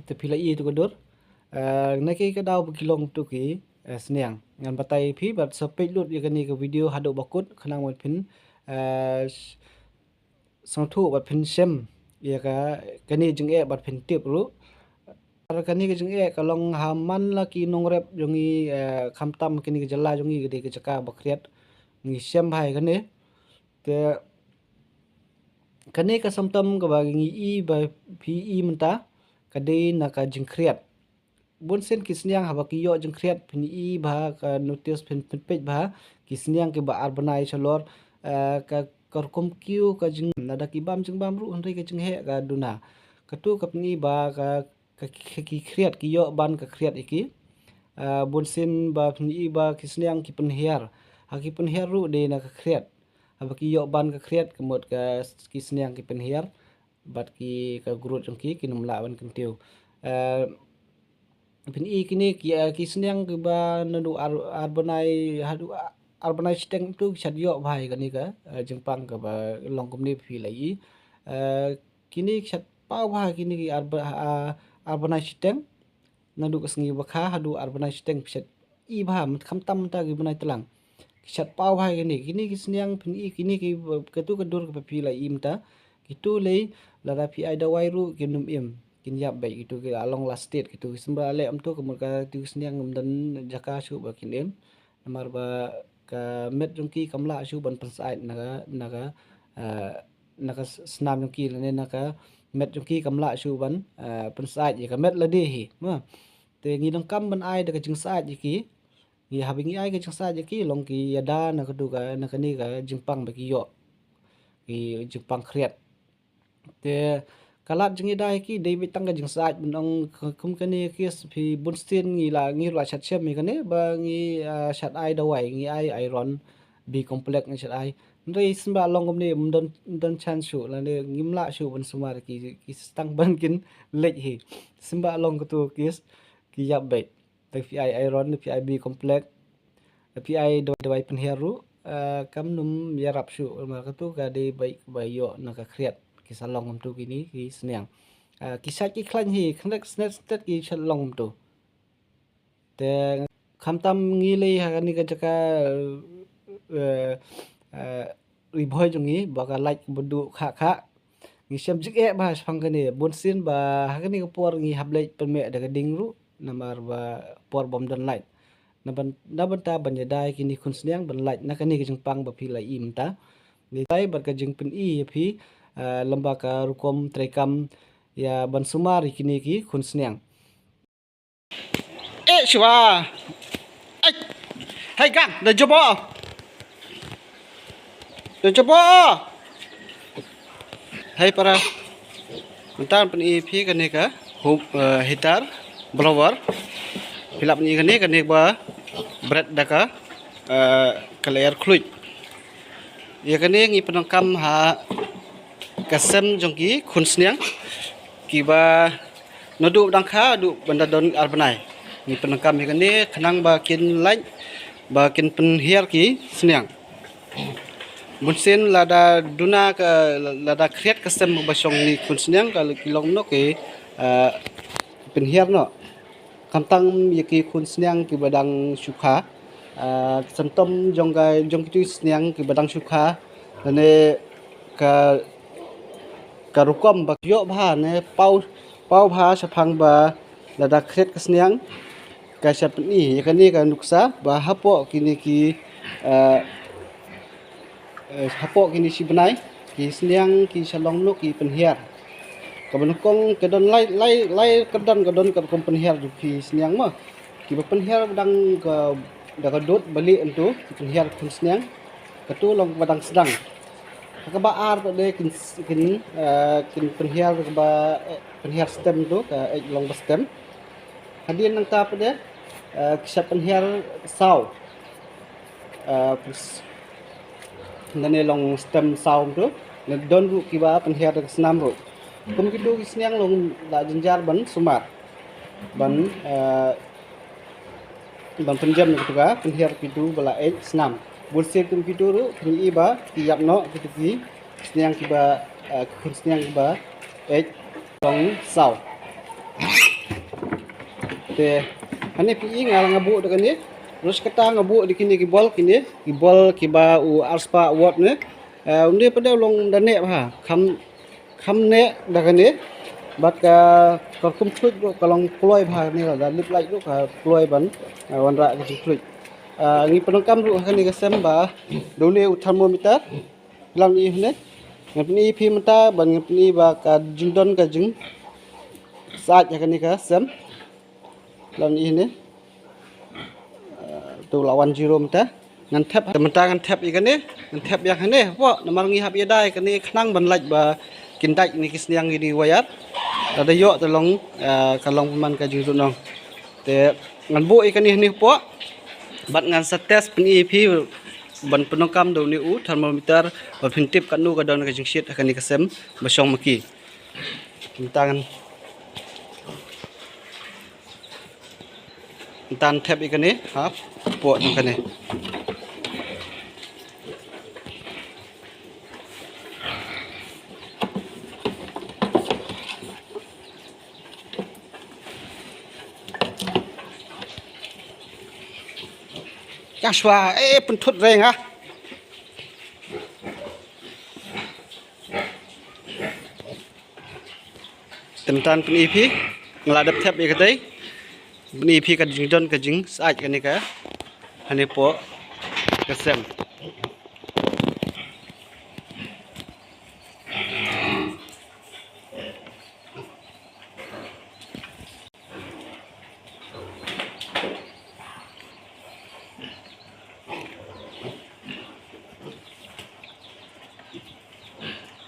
tapi lai tu kodur naki ke dau berkilong tu ki seniang ngan batai phi bat sepej lut ya kani ke video hadok bakut khanang wat phin sang thu bat phin sem ya ka kani jeng e bat phin tip ru kani ke jeng e kalong haman la ki nongrep jongi khamtam kini ke jala jongi gede ke caka bakriat ngi sem bhai kani te kani ka samtam ka bagi ngi i ba phi i menta kade na ka jeng kriat bun sen kisniang haba ki yo jeng kriat phin i ba ka notice phin pej ba kisniang ke ba arbanai chalor ka korkom kiu ka jeng nada ki bam jeng bam ru hondai ka jeng he ka duna katu ka ni ba ka ki kriat ki yo ban ka kriat iki bun sen ba phin i ba kisniang ki pen hiar ha ki pen hiar ru de na ka kriat haba ki yo ban ka kriat kemot ka kisniang ki pen hiar bat ki ka grut jong ki kinum la ban kentiu phin i kini ki seniang ke ba nadu arbanai hadu arbanai steng tu chat yo bhai kani ka jengpang ka ba longkom ni phi lai kini chat pau bhai kini ki arbanai steng nadu ka sengi bakha hadu arbanai steng chat i bha mat kham tam ta ki banai telang chat pau bhai kini ki seniang phin i kini ki ketu kedur ka phi lai im ta kitu lei lara phi ai dawai ru kinum im kin yap baik gitu ke along last state gitu sembah ale am tu kemuka tu seniang dan jaka su ba kinem namar ba ka met jongki kamla su ban pensait naga naga snam jongki ne naga met jongki kamla su ban pensait ya ka met la de hi ma te ngi dong kam ban ai da ka jing sa ji ki ngi habingi ai ka jing sa ji ki long ki yada na ka du ka na ka ni ka jingpang ba ki yo ki jingpang kriat te kalat jengi dai ki David tangga jeng saat benong kum kani kis phi bunstin ngi la ngi la chat chem mi kani ba ngi chat ai dawai ngi ai iron bi complex ngi chat ai ndai simba long kum ni don chan shu la ne ngim la shu ban sumar ki stang ban kin lech hi simba long tu kis ki yap bet ta phi ai iron phi ai bi complex phi ai dawai pen heru kam num yarap shu ma ka tu ga de bai ba yo na ka kriat kisah long tu kini ki seniang kisah ki klan hi khanek snet ki chalong tu te khamtam ngi le ha ni ka jaka riboy jongi baka like budu kha ngi sem jik e ba phang kani bonsin ba ha kani ko por ngi hable perme daga dingru namar ba por bom dan light naban ta banyadai kini kun seniang ban light na kani ki jengpang ba phi lai im ta ni tai bar ka jeng pen i phi lembaga rukom trekam ya ban sumari kini ki kun seniang shwa ai hai gang da jobo hai para mentan pen i phi kani ka hub hitar blower filap ni kani ba bread daka kalair khluit ya kani ngi penangkam ha kasem jongki khun seniang kiba nodu dangkha du banda don arbanai ni penangkam ni khanang ba kin lain ba kin pen hiar ki seniang bunsen lada duna ka lada kriat kasem ba song ni khun seniang ka kilong no ke pen hiar no kantang yaki khun seniang ki badang sukha sentom jong kitu seniang ki badang sukha ne ka karukom bak yo bha ne pau bha saphang ba lada kret kasniang ka sat ni yakani ka nuksa ba hapo kini ki hapo kini si benai ki sniang ki salong lu ki penhiar ka benukong ke don lai kadon ka kom penhiar du ki sniang ma ki ba penhiar dang ka daga dot bali entu penhiar kun sniang katu long badang sedang ka ba ar de kin penhiar ka ba penhiar stem tu ka long stem hadin nang ta pade kisah penhiar sau nane long stem sau tu ne don ru ki ba penhiar ka senam ru kum kitu kisniang long da jenjar ban sumar ban penjam gitu ka penhiar kitu bala senam bulse kum kitu ru ni ba tiap no kitu ki seniang kiba kun seniang kiba long sau Te ane pi ngal ngabu dekan ni. Terus kata ngabu di kini gibol kiba arspa watt ne. Unde pada long dane ha. Kham ne dekan ni. Bat ka korkum fluid kalong ploy bha ni la lip like lu ka ploy ban wanra ke fluid. Ngi penongkam ru kan ni kasem ba dole thermometer lang ni ne. Ngapni pi mata ban ngapni ba ka jingdon ka jing saat ya kan ni ka sem lang ni ne. Tu lawan zero mata ngan tap mata ngan tap ikan ni ngan tap yang ne po namar ngi hab ya dai kan ni khnang ban laj ba kintai ni kisniang ni wayat ada yo tolong kalong peman ka jing nong te ngan bu ikan ni po bat ngan test pen EP ban penongkam do ni thermometer ba phintip kan nu ka don ka jing shit akan ni kasem basong maki tangan tan tap ikan ni ha po ikan ni Joshua, pentut reng ha. Temtan pen EP ngeladap tap ya katai. Pen EP ka jingdon ka jing saat kan ni ka. Hani po kasem.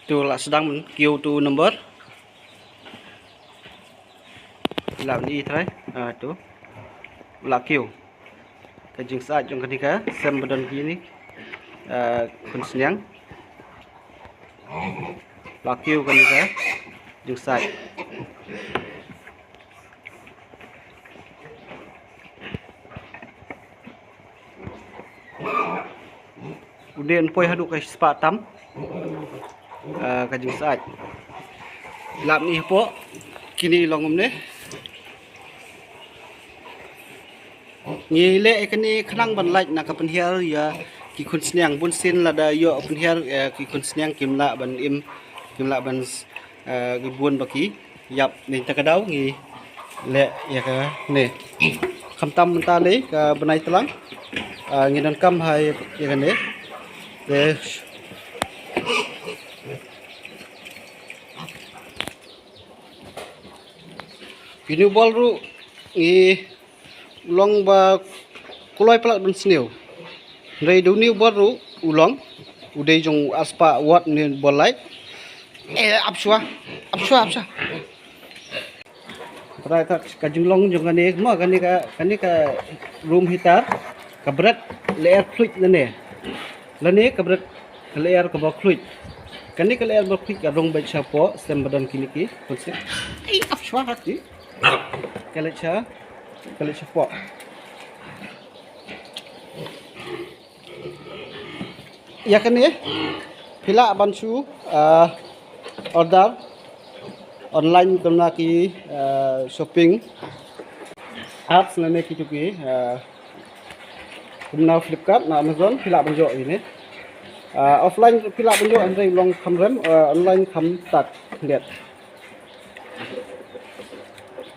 Tu lah sedang kêu tu number làm đi thôi tu là kêu cái chính xác trong cái này xem bên kia ni con siang là kêu cái này chính xác kemudian poi haduk ke sepatam kajing saat lap ni po kini longom ne ngile kini khnang ban laj na ka penhiar ya ki kun sniang bun sin la da yo penhiar ki kun sniang kimla ban kimla ban gibun baki yap ni takadau ngi le ya ka ne kham tam ta le ka banai telang ngi dan kam hai ya ka ne de kini bol ru ngi long ba kuloi pelak dun snew rei du ni bol ru ulong udai jong aspa wat ni bol lai apswa rai tak ka jinglong jong kan ni ka room heater ka berat layer fluid ne lane ka berat layer ka fluid kan ni ka layer fluid ka rong ba chapo sem badan kini ki konsep apswa hati Kalicha po. Ya kan ni? Pila bansu order online kena ki shopping apps na ki tuki kena Flipkart na Amazon pila banjo ini. Offline pila banjo andre long kamrem online kam tak lihat.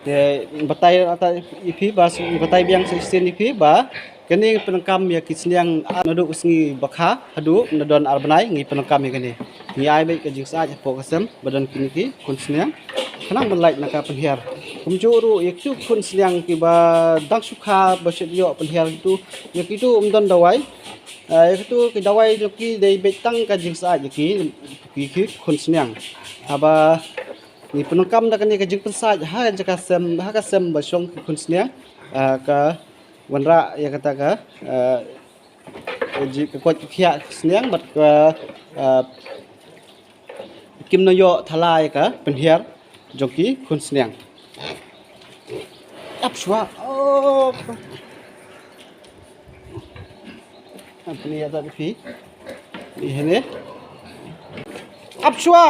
De batai ata ipi bas batai biang sistem ipi ba kini penengkam ya kisniang nadu usngi bakha hadu nadon arbanai ngi penengkam ya kini ngi ai bai ka jingsa ja po kasem badan kini ki kunsniang kanang belai naka penhiar kumjuru yakju kunsniang ki ba dak sukha baset yo penhiar itu yak itu dawai yak itu ki dawai ki dei betang ka jingsa ja ki kunsniang aba ni penengkam dak ni ka jing pensaj ha ka sem basong kunsniang ka wanra ya kata ka ji ka kot khia sniang bat ka kim no yo thalai ka penhiar joki kunsniang apswa apni ya ta fi ini apswa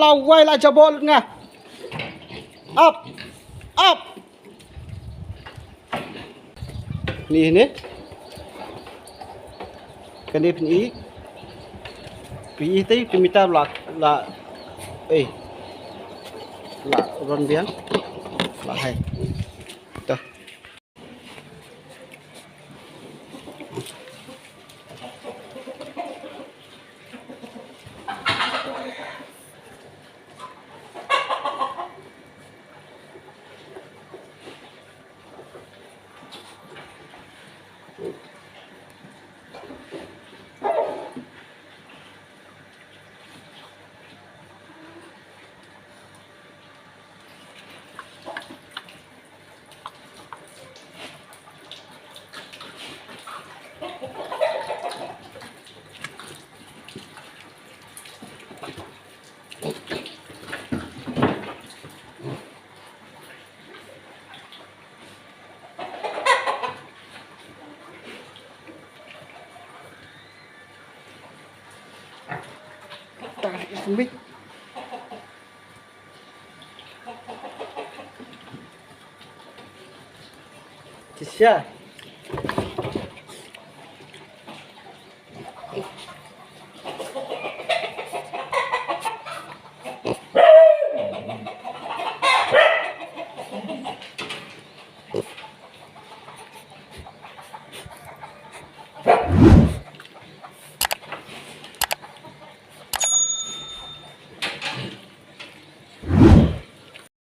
lawai la jabol nga up ini cái này phí tới kita là là ron biang là hay tuh không biết chị